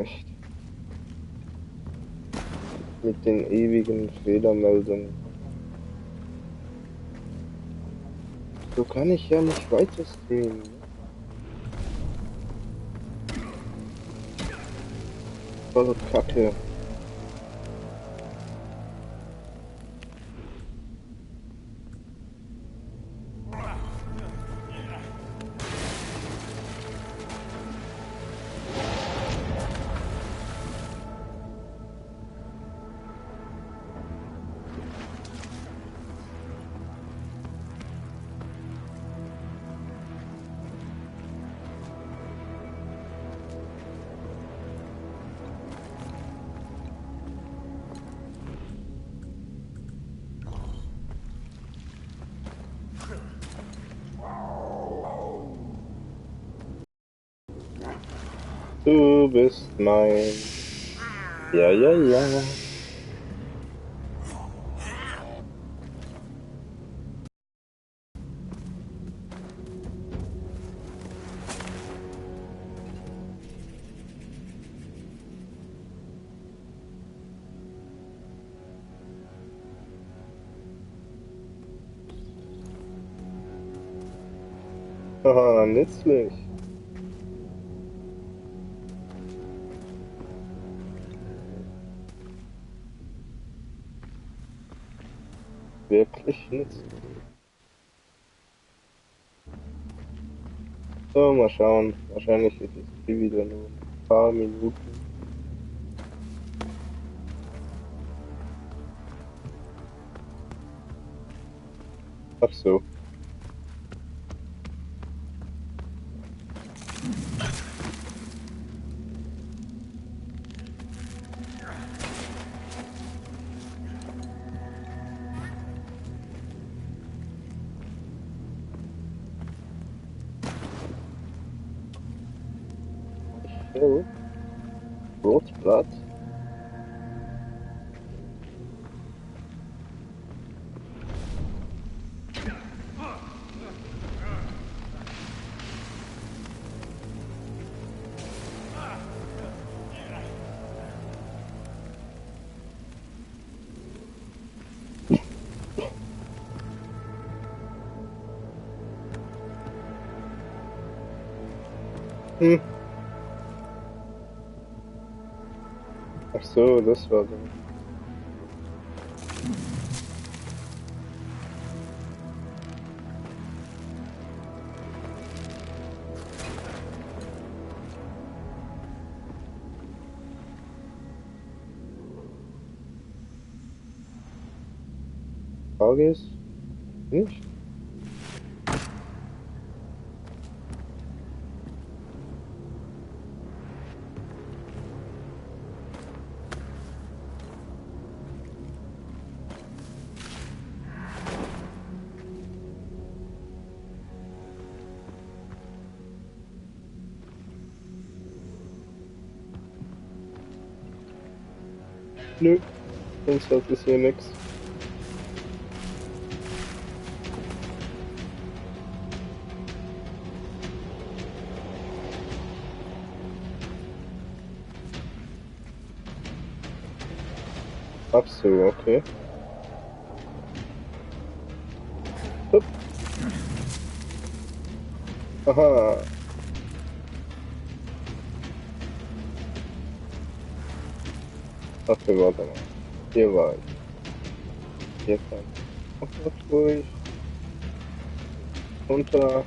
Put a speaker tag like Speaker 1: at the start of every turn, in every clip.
Speaker 1: Echt. Mit den ewigen Fehlermeldungen. So kann ich ja nicht weiter streamen. Voll Kacke. Du bist mein. Ja, ja, ja. Haha, nützlich. Wirklich nützlich. So, mal schauen. Wahrscheinlich ist es Spiel wieder nur ein paar Minuten. Ach so. So, Rotblatt. Hm. Ach so, das war dann. Frage ist, nicht? Nö, sonst hat es hier nix. Ach so, okay. Hup. Aha. Okay, warte mal. Hier war ich. Hier kann ich. Ach, was ruhig. Runter.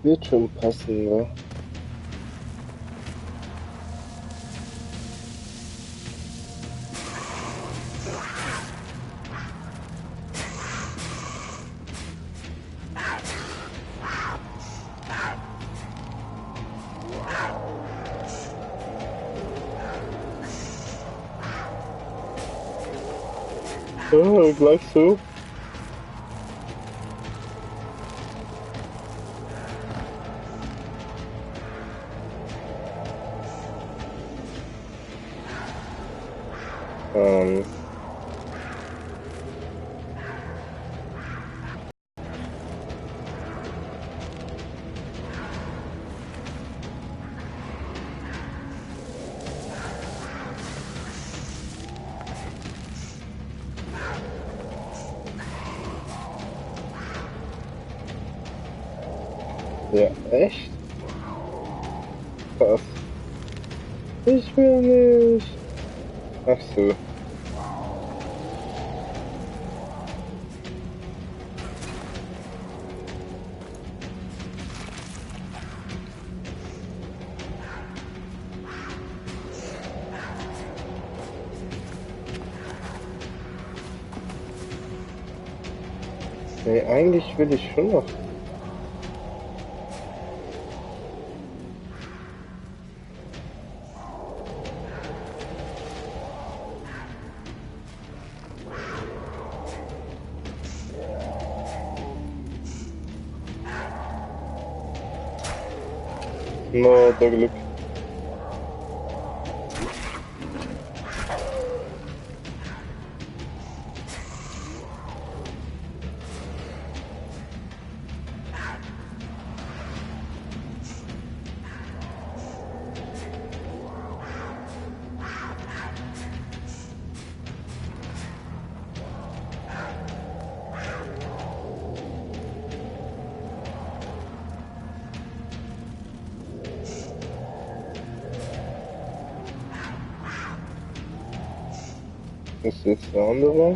Speaker 1: Wird schon passen, ne? Ja, gleich so. Ähm. Ja, echt? Krass. Ich will nicht. Ach so. Nee, eigentlich will ich schon noch. No, der Glück. Ist jetzt der andere?